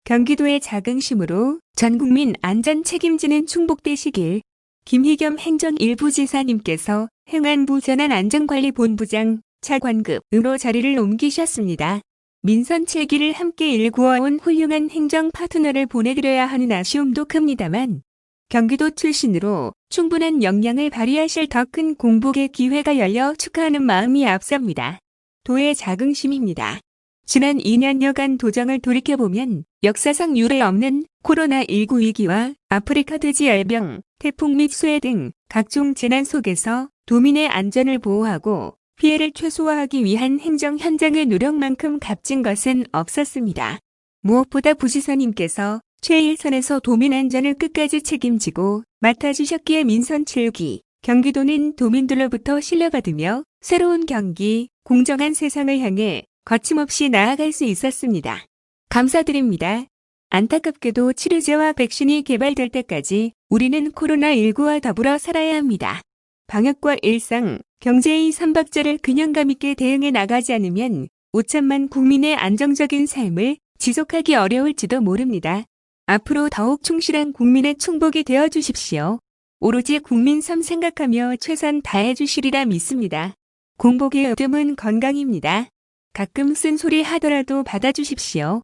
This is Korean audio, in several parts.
경기도의 자긍심으로 전국민 안전 책임지는 충북대시길 김희겸 행정일부지사님께서 행안부 재난안전관리본부장 차관급으로 자리를 옮기셨습니다. 민선 7기를 함께 일구어온 훌륭한 행정 파트너를 보내드려야 하는 아쉬움도 큽니다만 경기도 출신으로 충분한 역량을 발휘하실 더 큰 공복의 기회가 열려 축하하는 마음이 앞섭니다. 도의 자긍심입니다. 지난 2년여간 도정을 돌이켜보면 역사상 유례 없는 코로나19 위기와 아프리카 돼지열병, 태풍 및 수해 등 각종 재난 속에서 도민의 안전을 보호하고 피해를 최소화하기 위한 행정 현장의 노력만큼 값진 것은 없었습니다. 무엇보다 부지사님께서 최일선에서 도민 안전을 끝까지 책임지고 맡아주셨기에 민선 7기, 경기도는 도민들로부터 신뢰받으며 새로운 경기, 공정한 세상을 향해 거침없이 나아갈 수 있었습니다. 감사드립니다. 안타깝게도 치료제와 백신이 개발될 때까지 우리는 코로나19와 더불어 살아야 합니다. 방역과 일상, 경제의 삼박자를 균형감 있게 대응해 나가지 않으면 5천만 국민의 안정적인 삶을 지속하기 어려울지도 모릅니다. 앞으로 더욱 충실한 국민의 충복이 되어 주십시오. 오로지 국민 삶 생각하며 최선 다해 주시리라 믿습니다. 공복의 의듬은 건강입니다. 가끔 쓴소리 하더라도 받아주십시오.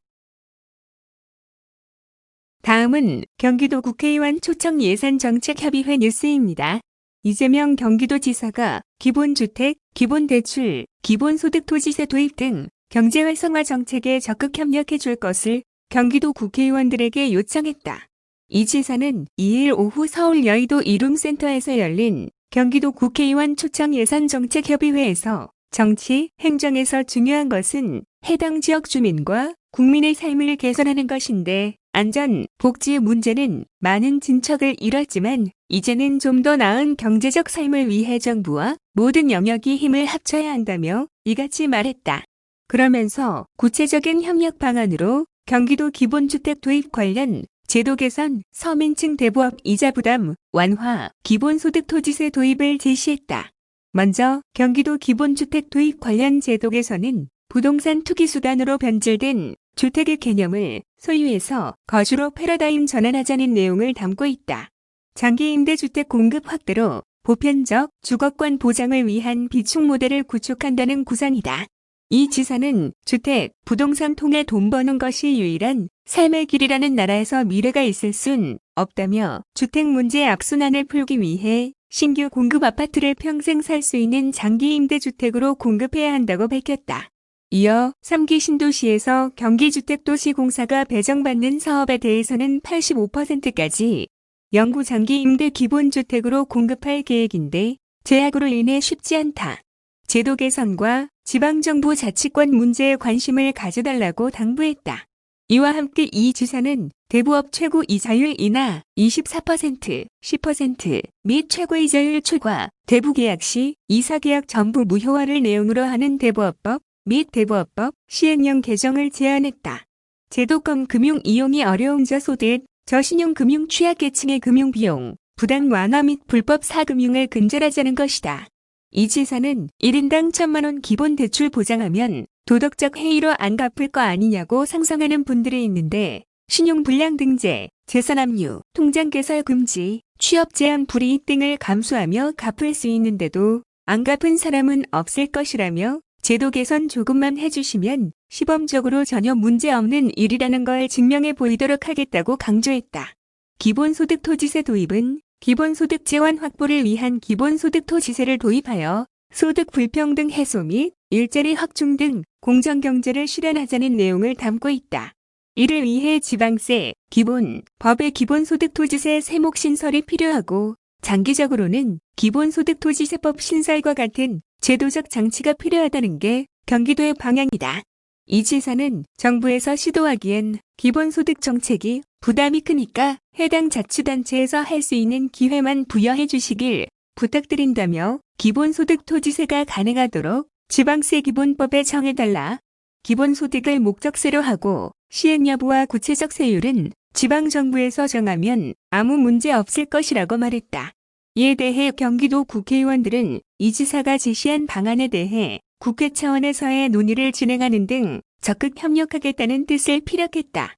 다음은 경기도 국회의원 초청 예산정책협의회 뉴스입니다. 이재명 경기도지사가 기본주택, 기본대출, 기본소득토지세 도입 등 경제활성화 정책에 적극 협력해 줄 것을 경기도 국회의원들에게 요청했다. 이 지사는 2일 오후 서울 여의도 이룸센터에서 열린 경기도 국회의원 초청 예산정책협의회에서 정치, 행정에서 중요한 것은 해당 지역 주민과 국민의 삶을 개선하는 것인데 안전, 복지 문제는 많은 진척을 이뤘지만 이제는 좀 더 나은 경제적 삶을 위해 정부와 모든 영역이 힘을 합쳐야 한다며 이같이 말했다. 그러면서 구체적인 협력 방안으로 경기도 기본주택 도입 관련 제도 개선, 서민층 대부업 이자 부담 완화, 기본소득 토지세 도입을 제시했다. 먼저 경기도 기본주택 도입 관련 제도 개선은 부동산 투기 수단으로 변질된 주택의 개념을 소유해서 거주로 패러다임 전환하자는 내용을 담고 있다. 장기 임대주택 공급 확대로 보편적 주거권 보장을 위한 비축 모델을 구축한다는 구상이다. 이 지사는 주택, 부동산 통해 돈 버는 것이 유일한 삶의 길이라는 나라에서 미래가 있을 순 없다며 주택 문제 악순환을 풀기 위해 신규 공급 아파트를 평생 살 수 있는 장기 임대주택으로 공급해야 한다고 밝혔다. 이어 3기 신도시에서 경기주택도시공사가 배정받는 사업에 대해서는 85%까지 영구 장기 임대 기본주택으로 공급할 계획인데 제약으로 인해 쉽지 않다. 제도 개선과 지방정부 자치권 문제에 관심을 가져달라고 당부했다. 이와 함께 이 지사는 대부업 최고 이자율 인하 24%, 10% 및 최고 이자율 초과, 대부 계약 시 이사 계약 전부 무효화를 내용으로 하는 대부업법 및 대부업법 시행령 개정을 제안했다. 제도권 금융 이용이 어려운 저소득, 저신용 금융 취약계층의 금융비용, 부당 완화 및 불법 사금융을 근절하자는 것이다. 이 지사는 1인당 1,000만 원 기본 대출 보장하면 도덕적 해이로 안 갚을 거 아니냐고 상상하는 분들이 있는데 신용불량 등재, 재산압류, 통장 개설 금지, 취업 제한 불이익 등을 감수하며 갚을 수 있는데도 안 갚은 사람은 없을 것이라며 제도 개선 조금만 해주시면 시범적으로 전혀 문제없는 일이라는 걸 증명해 보이도록 하겠다고 강조했다. 기본소득 토지세 도입은 기본소득 재원 확보를 위한 기본소득 토지세를 도입하여 소득 불평등 해소 및 일자리 확충 등 공정경제를 실현하자는 내용을 담고 있다. 이를 위해 지방세, 기본, 법의 기본소득 토지세 세목 신설이 필요하고 장기적으로는 기본소득 토지세법 신설과 같은 제도적 장치가 필요하다는 게 경기도의 방향이다. 이 지사는 정부에서 시도하기엔 기본소득 정책이 부담이 크니까 해당 자치단체에서 할 수 있는 기회만 부여해 주시길 부탁드린다며 기본소득 토지세가 가능하도록 지방세 기본법에 정해달라. 기본소득을 목적세로 하고 시행 여부와 구체적 세율은 지방정부에서 정하면 아무 문제 없을 것이라고 말했다. 이에 대해 경기도 국회의원들은 이 지사가 제시한 방안에 대해 국회 차원에서의 논의를 진행하는 등 적극 협력하겠다는 뜻을 피력했다.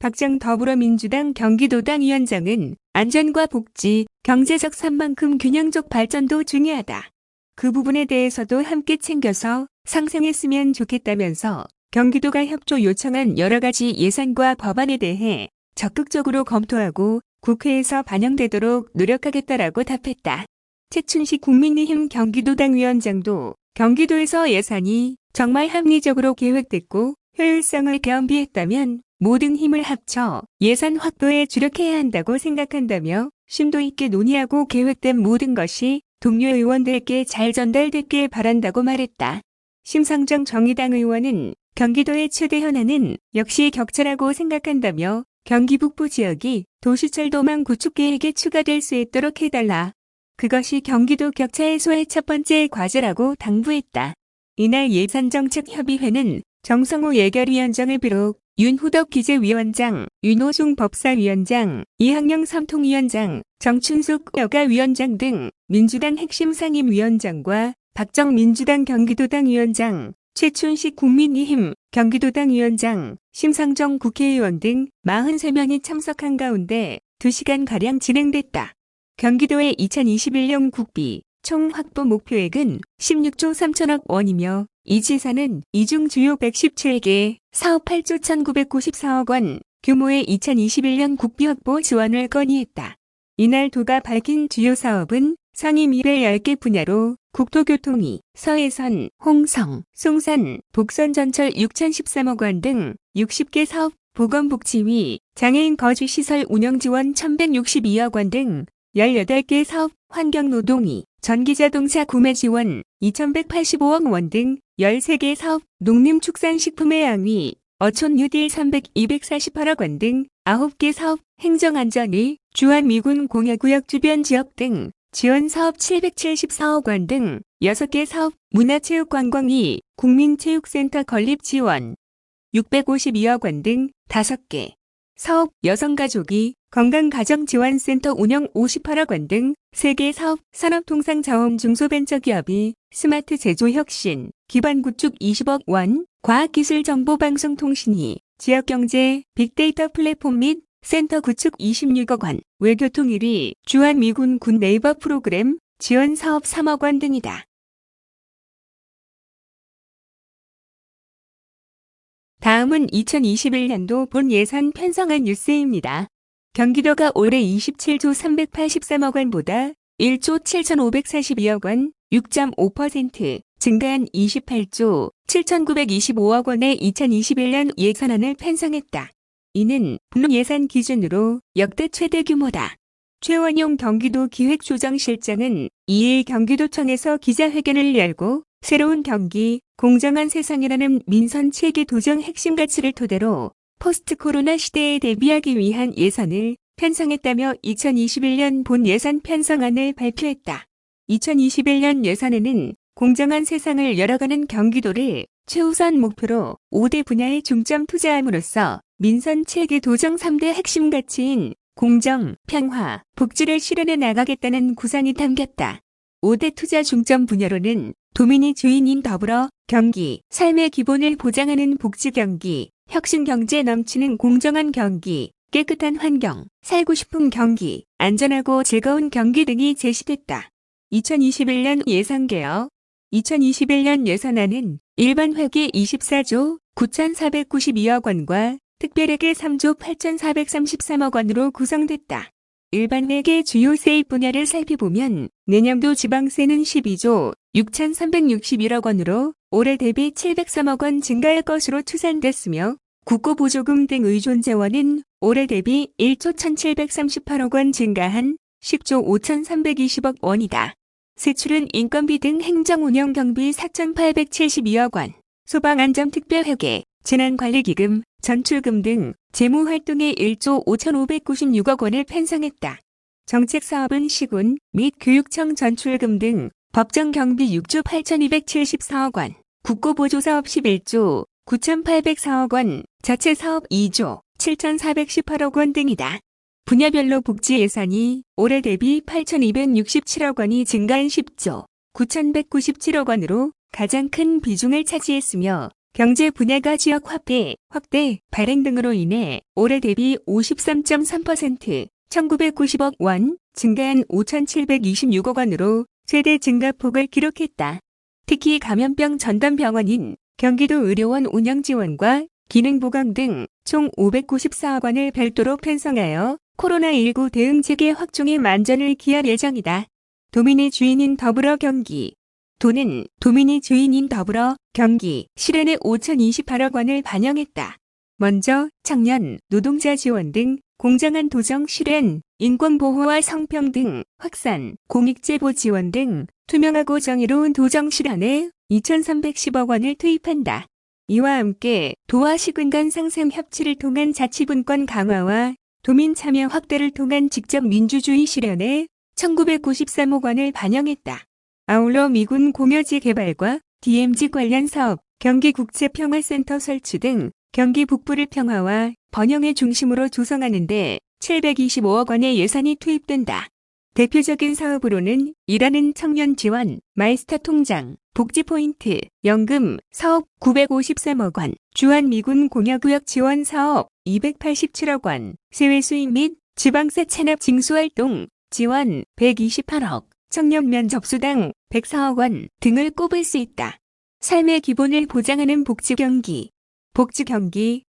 박정 더불어민주당 경기도당 위원장은 안전과 복지, 경제적 산만큼 균형적 발전도 중요하다. 그 부분에 대해서도 함께 챙겨서 상생했으면 좋겠다면서 경기도가 협조 요청한 여러 가지 예산과 법안에 대해 적극적으로 검토하고 국회에서 반영되도록 노력하겠다라고 답했다. 최춘식 국민의힘 경기도당 위원장도 경기도에서 예산이 정말 합리적으로 계획됐고 효율성을 겸비했다면 모든 힘을 합쳐 예산 확보에 주력해야 한다고 생각한다며 심도 있게 논의하고 계획된 모든 것이 동료 의원들께 잘 전달됐길 바란다고 말했다. 심상정 정의당 의원은 경기도의 최대 현안은 역시 격차라고 생각한다며 경기 북부 지역이 도시철도망 구축 계획에 추가될 수 있도록 해달라. 그것이 경기도 격차 해소의 첫 번째 과제라고 당부했다. 이날 예산정책협의회는 정성호 예결위원장을 비롯 윤후덕 기재위원장, 윤호중 법사위원장, 이학영 삼통위원장, 정춘숙 여가위원장 등 민주당 핵심 상임위원장과 박정 민주당 경기도당 위원장, 최춘식 국민의힘 경기도당 위원장, 심상정 국회의원 등 43명이 참석한 가운데 2시간가량 진행됐다. 경기도의 2021년 국비 총 확보 목표액은 16조 3천억 원이며 이 지사는 이중 주요 117개 사업 8조 1994억 원 규모의 2021년 국비 확보 지원을 건의했다. 이날 도가 밝힌 주요 사업은 상임 210개 분야로 국토교통위, 서해선, 홍성, 송산, 복선 전철 6,013억 원 등 60개 사업, 보건복지위, 장애인 거주시설 운영 지원 1,162억 원 등 18개 사업, 환경노동위, 전기자동차 구매 지원 2,185억 원 등 13개 사업, 농림축산식품해양위, 어촌 뉴딜 248억 원 등 9개 사업, 행정안전위, 주한미군 공여구역 주변 지역 등 지원 사업 774억 원 등 6개 사업, 문화체육관광위, 국민체육센터 건립 지원 652억 원 등 5개 사업, 여성가족이 건강가정지원센터 운영 58억 원 등 3개 사업, 산업통상자원중소벤처기업이 스마트 제조혁신, 기반구축 20억 원, 과학기술정보방송통신위, 지역경제, 빅데이터 플랫폼 및 센터 구축 26억 원, 외교통 1위, 주한미군 군 네이버 프로그램, 지원 사업 3억 원 등이다. 다음은 2021년도 본 예산 편성안 뉴스입니다. 경기도가 올해 27조 383억 원보다 1조 7,542억 원, 6.5% 증가한 28조 7,925억 원의 2021년 예산안을 편성했다. 이는 본 예산 기준으로 역대 최대 규모다. 최원용 경기도 기획조정실장은 2일 경기도청에서 기자회견을 열고 새로운 경기, 공정한 세상이라는 민선 체계 도정 핵심 가치를 토대로 포스트 코로나 시대에 대비하기 위한 예산을 편성했다며 2021년 본 예산 편성안을 발표했다. 2021년 예산에는 공정한 세상을 열어가는 경기도를 최우선 목표로 5대 분야에 중점 투자함으로써 민선 체계 도정 3대 핵심 가치인 공정, 평화, 복지를 실현해 나가겠다는 구상이 담겼다. 5대 투자 중점 분야로는 도민이 주인인 더불어 경기, 삶의 기본을 보장하는 복지 경기, 혁신 경제 넘치는 공정한 경기, 깨끗한 환경, 살고 싶은 경기, 안전하고 즐거운 경기 등이 제시됐다. 2021년 예산개혁 2021년 예산안은 일반 회계 24조 9,492억 원과 특별회계 3조 8,433억 원으로 구성됐다. 일반 회계 주요 세입 분야를 살펴보면 내년도 지방세는 12조 6,361억 원으로 올해 대비 703억 원 증가할 것으로 추산됐으며 국고보조금 등 의존 재원은 올해 대비 1조 1,738억 원 증가한 10조 5,320억 원이다. 세출은 인건비 등 행정운영 경비 4,872억 원, 소방안전특별회계, 재난관리기금, 전출금 등 재무활동에 1조 5,596억 원을 편성했다. 정책사업은 시군 및 교육청 전출금 등 법정경비 6조 8,274억 원, 국고보조사업 11조 9,804억 원, 자체사업 2조 7,418억 원 등이다. 분야별로 복지 예산이 올해 대비 8,267억 원이 증가한 10조 9,197억 원으로 가장 큰 비중을 차지했으며 경제 분야가 지역 확대, 발행 등으로 인해 올해 대비 53.3%, 1,990억 원 증가한 5,726억 원으로 최대 증가폭을 기록했다. 특히 감염병 전담병원인 경기도 의료원 운영 지원과 기능 보강 등 총 594억 원을 별도로 편성하여 코로나19 대응 체계 확충에 만전을 기할 예정이다. 도민의 주인인 더불어 경기. 도는 도민이 주인인 더불어 경기 실현에 5,028억 원을 반영했다. 먼저 청년, 노동자 지원 등 공정한 도정 실현, 인권보호와 성평등 확산, 공익제보 지원 등 투명하고 정의로운 도정 실현에 2,310억 원을 투입한다. 이와 함께 도와 시군 간 상생 협치를 통한 자치분권 강화와 도민 참여 확대를 통한 직접 민주주의 실현에 1,993억 원을 반영했다. 아울러 미군 공여지 개발과 DMZ 관련 사업, 경기국제평화센터 설치 등 경기 북부를 평화와 번영의 중심으로 조성하는 데 725억 원의 예산이 투입된다. 대표적인 사업으로는 일하는 청년 지원, 마이스터 통장, 복지포인트, 연금, 사업 953억 원, 주한미군 공여구역 지원 사업 287억 원, 세외 수입 및 지방세 체납 징수활동 지원 128억, 청년면 접수당 104억 원 등을 꼽을 수 있다. 삶의 기본을 보장하는 복지경기,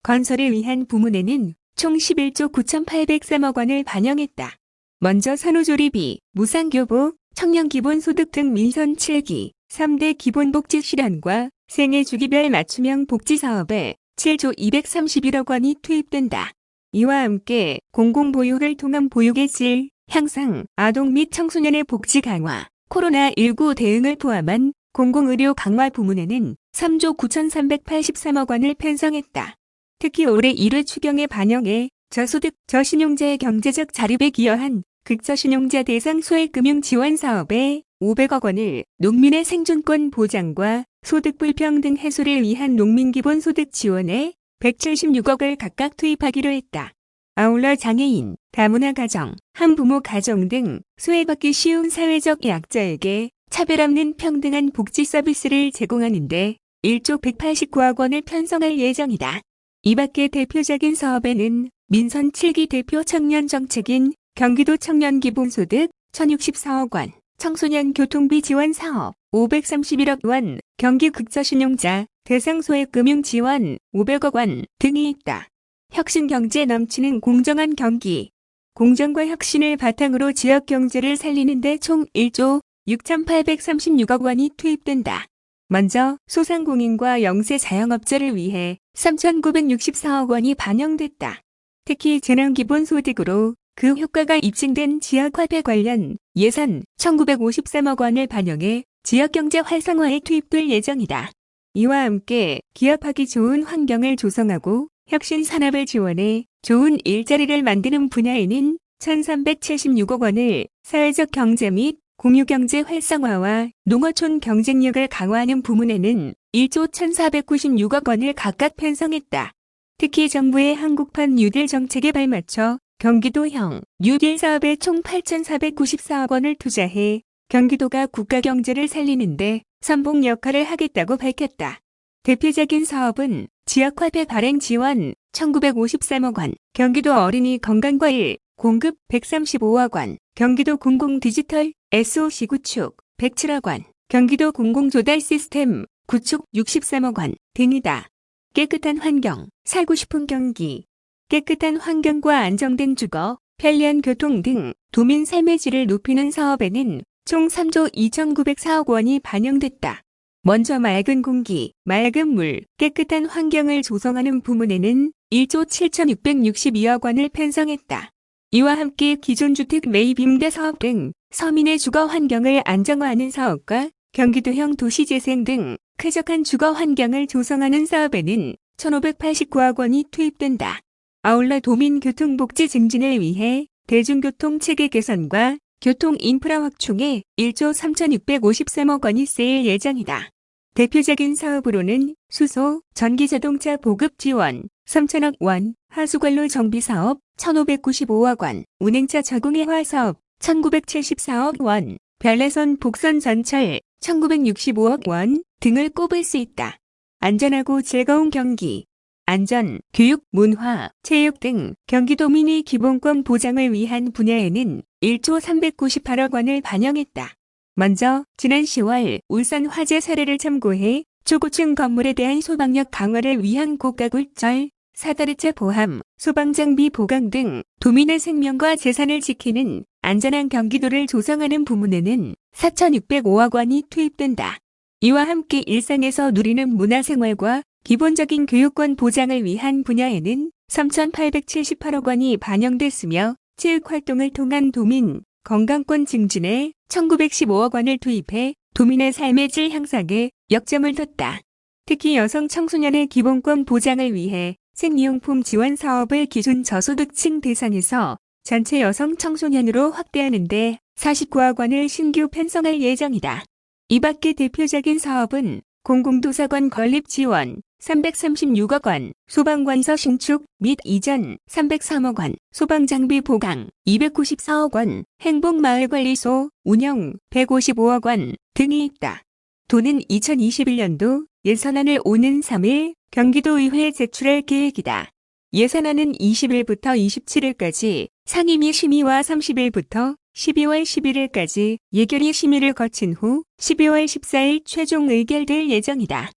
건설을 위한 부문에는 총 11조 9,803억 원을 반영했다. 먼저 산후조리비, 무상교복, 청년기본소득 등 민선 7기, 3대 기본복지 실현과 생애주기별 맞춤형 복지사업에 7조 231억 원이 투입된다. 이와 함께 공공보육을 통한 보육의 질 향상, 아동 및 청소년의 복지 강화, 코로나19 대응을 포함한 공공의료 강화 부문에는 3조 9,383억 원을 편성했다. 특히 올해 1회 추경에 반영해 저소득, 저신용자의 경제적 자립에 기여한 극저신용자 대상 소액금융 지원 사업에 500억 원을 농민의 생존권 보장과 소득 불평등 해소를 위한 농민기본소득 지원에 176억을 각각 투입하기로 했다. 아울러 장애인, 다문화 가정, 한부모 가정 등 소외받기 쉬운 사회적 약자에게 차별 없는 평등한 복지 서비스를 제공하는 데 1조 189억 원을 편성할 예정이다. 이 밖에 대표적인 사업에는 민선 7기 대표 청년 정책인 경기도 청년기본소득 1,064억 원, 청소년 교통비 지원 사업 531억 원, 경기 극저신용자 대상 소액금융 지원 500억 원 등이 있다. 혁신경제 넘치는 공정한 경기. 공정과 혁신을 바탕으로 지역 경제를 살리는 데 총 1조 6,836억 원이 투입된다. 먼저 소상공인과 영세 자영업자를 위해 3,964억 원이 반영됐다. 특히 재난기본소득으로 그 효과가 입증된 지역화폐 관련 예산 1,953억 원을 반영해 지역경제 활성화에 투입될 예정이다. 이와 함께 기업하기 좋은 환경을 조성하고 혁신 산업을 지원해 좋은 일자리를 만드는 분야에는 1,376억 원을 사회적 경제 및 공유경제 활성화와 농어촌 경쟁력을 강화하는 부문에는 1조 1,496억 원을 각각 편성했다. 특히 정부의 한국판 뉴딜 정책에 발맞춰 경기도형 뉴딜 사업에 총 8,494억 원을 투자해 경기도가 국가 경제를 살리는데 선봉 역할을 하겠다고 밝혔다. 대표적인 사업은 지역화폐 발행 지원 1,953억 원, 경기도 어린이 건강과일 공급 135억 원, 경기도 공공디지털 SOC 구축 107억 원, 경기도 공공조달 시스템 구축 63억 원 등이다. 깨끗한 환경, 살고 싶은 경기. 깨끗한 환경과 안정된 주거, 편리한 교통 등 도민 삶의 질을 높이는 사업에는 총 3조 2,904억 원이 반영됐다. 먼저 맑은 공기, 맑은 물, 깨끗한 환경을 조성하는 부문에는 1조 7,662억 원을 편성했다. 이와 함께 기존 주택 매입 임대 사업 등 서민의 주거 환경을 안정화하는 사업과 경기도형 도시재생 등 쾌적한 주거 환경을 조성하는 사업에는 1,589억 원이 투입된다. 아울러 도민 교통복지 증진을 위해 대중교통 체계 개선과 교통 인프라 확충에 1조 3,653억 원이 쓰일 예정이다. 대표적인 사업으로는 수소, 전기자동차 보급 지원 3,000억 원, 하수관로 정비 사업 1,595억 원, 운행차 저공해화 사업 1,974억 원, 별내선 복선 전철 1,965억 원 등을 꼽을 수 있다. 안전하고 즐거운 경기, 안전, 교육, 문화, 체육 등 경기도민의 기본권 보장을 위한 분야에는 1조 398억 원을 반영했다. 먼저 지난 10월 울산 화재 사례를 참고해 초고층 건물에 대한 소방력 강화를 위한 고가굴절, 사다리차 보함, 소방장비 보강 등 도민의 생명과 재산을 지키는 안전한 경기도를 조성하는 부문에는 4,605억 원이 투입된다. 이와 함께 일상에서 누리는 문화생활과 기본적인 교육권 보장을 위한 분야에는 3,878억 원이 반영됐으며 체육활동을 통한 도민 건강권 증진에 1,915억 원을 투입해 도민의 삶의 질 향상에 역점을 뒀다. 특히 여성 청소년의 기본권 보장을 위해 생리용품 지원 사업을 기준 저소득층 대상에서 전체 여성 청소년으로 확대하는 데 49억 원을 신규 편성할 예정이다. 이 밖에 대표적인 사업은 공공도서관 건립 지원 336억 원, 소방관서 신축 및 이전 303억 원, 소방장비 보강 294억 원, 행복마을관리소 운영 155억 원 등이 있다. 도는 2021년도 예산안을 오는 3일 경기도의회에 제출할 계획이다. 예산안은 20일부터 27일까지 상임위 심의와 30일부터 12월 11일까지 예결위 심의를 거친 후 12월 14일 최종 의결될 예정이다.